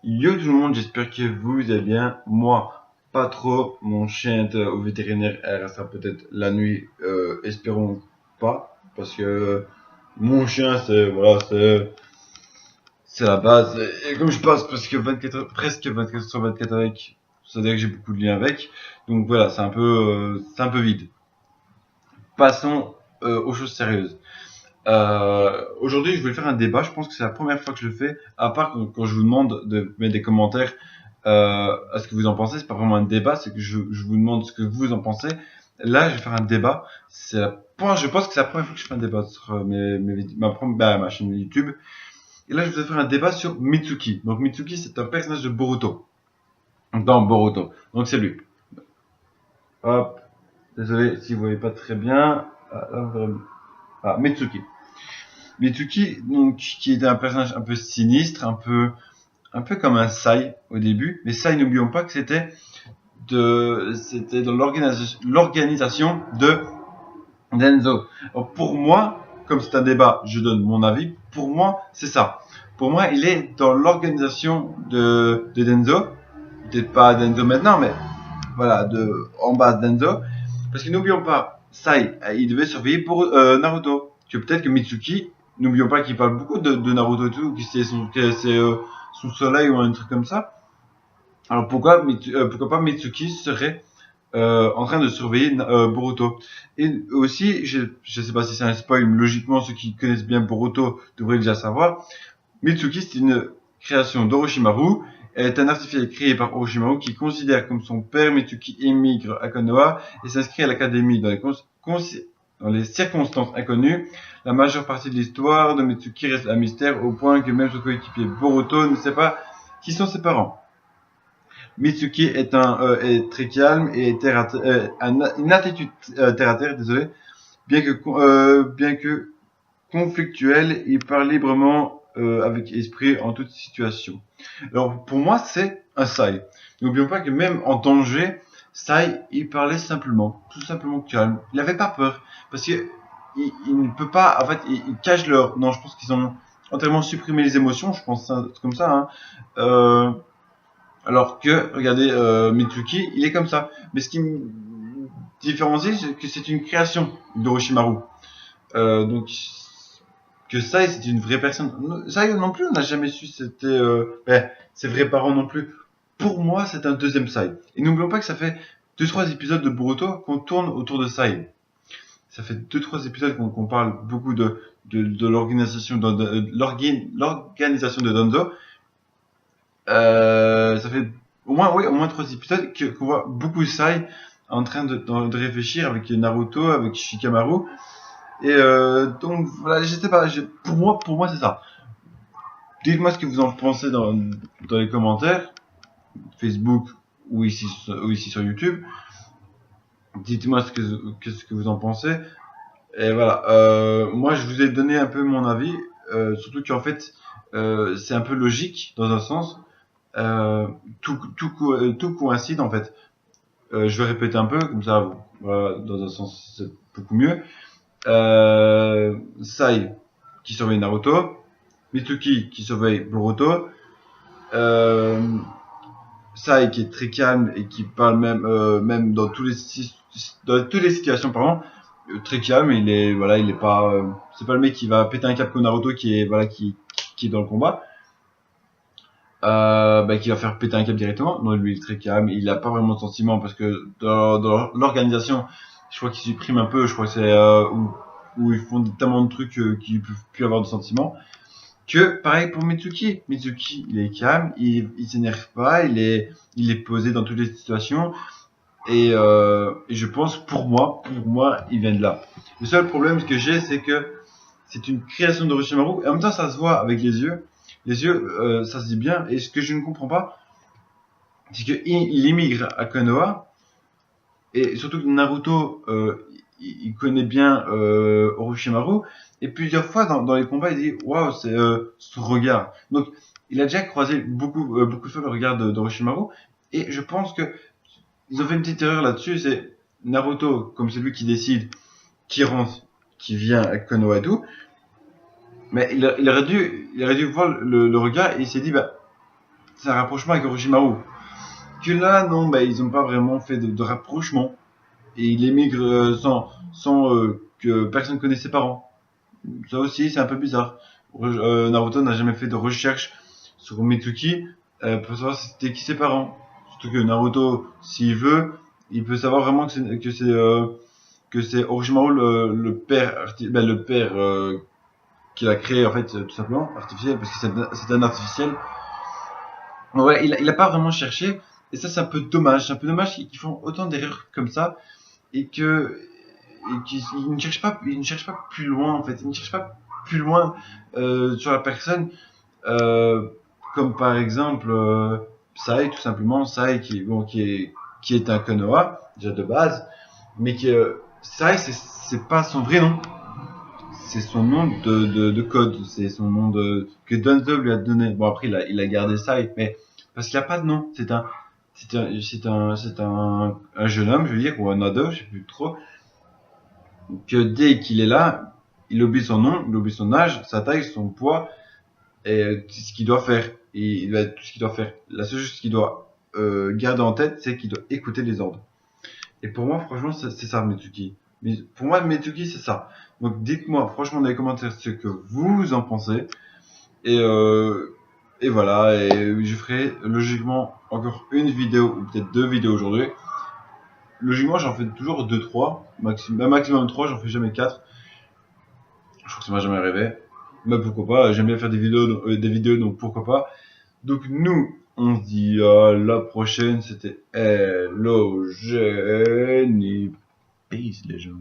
Yo tout le monde, j'espère que vous allez bien. Moi, pas trop. Mon chien est au vétérinaire, elle restera peut-être la nuit. Espérons pas, parce que mon chien, c'est la base. Et comme je passe presque 24 heures, presque 24 sur 24 avec, c'est-à-dire que j'ai beaucoup de liens avec. Donc voilà, c'est un peu vide. Passons aux choses sérieuses. Aujourd'hui, je vais faire un débat. Je pense que c'est la première fois que je le fais, à part quand je vous demande de mettre des commentaires à ce que vous en pensez. C'est pas vraiment un débat, c'est que je vous demande ce que vous en pensez. Là, je vais faire un débat. Je pense que c'est la première fois que je fais un débat sur ma chaîne YouTube. Et là, je vais faire un débat sur Mitsuki. Donc, Mitsuki, c'est un personnage de Boruto. Dans Boruto. Donc, c'est lui. Hop. Désolé si vous voyez pas très bien. Mitsuki. Mitsuki, donc, qui était un personnage un peu sinistre, un peu comme un Sai au début. Mais Sai, n'oublions pas que c'était dans l'organisation de Denzo. Alors pour moi, comme c'est un débat, je donne mon avis. Pour moi, c'est ça. Pour moi, il est dans l'organisation de Denzo. Peut-être pas Denzo maintenant, mais voilà, en base Denzo. Parce que n'oublions pas, Sai, il devait surveiller pour Naruto. Que peut-être que Mitsuki, n'oublions pas qu'il parle beaucoup de Naruto et tout, que c'est son soleil ou un truc comme ça. Alors pourquoi pas Mitsuki serait en train de surveiller Boruto. Et aussi, je sais pas si c'est un spoil, mais logiquement ceux qui connaissent bien Boruto devraient déjà savoir, Mitsuki c'est une création d'Orochimaru. Elle est un artificiel créé par Orochimaru qui considère comme son père Mitsuki émigre à Konoha et s'inscrit à l'académie dans les circonstances inconnues. La majeure partie de l'histoire de Mitsuki reste un mystère au point que même son coéquipier Boruto ne sait pas qui sont ses parents. Mitsuki est très calme et une attitude terre à terre, désolé, bien que conflictuel, il parle librement avec esprit en toute situation. Alors pour moi, c'est un Sai. N'oublions pas que même en danger, Sai, il parlait simplement, tout simplement calme. Il n'avait pas peur parce que il ne peut pas, en fait, il cache leur. Non, je pense qu'ils ont entièrement supprimé les émotions. Je pense que c'est comme ça. Hein. Alors que, regardez, Mitsuki, il est comme ça. Mais ce qui me différencie, c'est que c'est une création d'Orochimaru. Donc, que Sai, c'est une vraie personne. Sai non plus, on n'a jamais su c'était ses vrais parents non plus. Pour moi, c'est un deuxième Sai. Et n'oublions pas que ça fait 2-3 épisodes de Boruto qu'on tourne autour de Sai. Ça fait 2-3 épisodes qu'on parle beaucoup de l'organisation l'organisation de Donzo. Ça fait au moins 3 épisodes qu'on voit beaucoup Sai en train de réfléchir avec Naruto, avec Shikamaru. Et donc voilà, je sais pas, pour moi c'est ça. Dites-moi ce que vous en pensez dans les commentaires, Facebook ou ici sur YouTube. Dites-moi ce que vous en pensez. Et voilà, moi je vous ai donné un peu mon avis, surtout qu'en fait c'est un peu logique dans un sens. Tout coïncide en fait. Je vais répéter un peu, comme ça, voilà, dans un sens c'est beaucoup mieux. Sai qui surveille Naruto, Mitsuki qui surveille Boruto, Sai qui est très calme et qui parle même dans toutes les situations, pardon, très calme. Il est pas, c'est pas le mec qui va péter un cap comme Naruto qui est dans le combat. Qui va faire péter un cap directement. Non, lui il est très calme, il a pas vraiment de sentiments parce que dans l'organisation, je crois qu'ils suppriment un peu, je crois que c'est où ils font tellement de trucs qu'ils peuvent plus avoir de sentiments. Que pareil pour Mitsuki. Mitsuki, il est calme, il s'énerve pas, il est posé dans toutes les situations. Et je pense pour moi, il vient de là. Le seul problème que j'ai, c'est que c'est une création d'Orochimaru et en même temps ça se voit avec les yeux. Les yeux, ça se dit bien. Et ce que je ne comprends pas, c'est qu'il immigre à Konoha. Et surtout que Naruto, il connaît bien Orochimaru. Et plusieurs fois dans les combats, il dit waouh, c'est ce regard. Donc, il a déjà croisé beaucoup de fois le regard d'Orochimaru. Et je pense que ils ont fait une petite erreur là-dessus. C'est Naruto, comme c'est lui qui décide qui rentre, qui vient à Konoha et tout. Mais il aurait dû voir le regard et il s'est dit c'est un rapprochement avec Orochimaru. Que là, non, bah, ils ont pas vraiment fait de rapprochement. Et il émigre sans que personne connaisse ses parents. Ça aussi, c'est un peu bizarre. Naruto n'a jamais fait de recherche sur Mitsuki pour savoir c'était qui ses parents. Surtout que Naruto, s'il veut, il peut savoir vraiment que c'est Orochimaru le père, le père qu'il a créé en fait tout simplement artificiel parce que c'est un artificiel. Ouais, il a pas vraiment cherché et ça c'est un peu dommage. C'est un peu dommage qu'ils font autant d'erreurs comme ça et qu'ils ne cherchent pas plus loin en fait. Ils ne cherchent pas plus loin sur la personne. Euh, Comme par exemple Sai, tout simplement, Sai qui est un Konoha, déjà de base, mais Sai, c'est pas son vrai nom, c'est son nom de code, c'est son nom que Danzo lui a donné. Bon, après, il a gardé Sai, mais parce qu'il n'y a pas de nom, un jeune homme, je veux dire, ou un ado, je sais plus trop, que dès qu'il est là, il oublie son nom, il oublie son âge, sa taille, son poids, et ce qu'il doit faire. Et il a tout ce qu'il doit faire. La seule chose qu'il doit garder en tête, c'est qu'il doit écouter les ordres. Et pour moi, franchement, c'est ça, Metsuki. Mais pour moi, Metsuki, c'est ça. Donc dites-moi, franchement, dans les commentaires ce que vous en pensez. Et, euh, et voilà, et je ferai logiquement encore une vidéo, ou peut-être deux vidéos aujourd'hui. Logiquement, j'en fais toujours 2-3, maximum 3, j'en fais jamais 4. Je crois que ça m'a jamais arrivé. Mais pourquoi pas, j'aime bien faire des vidéos, donc pourquoi pas. Donc nous, on se dit à la prochaine, c'était Hello Jenny. Peace les gens.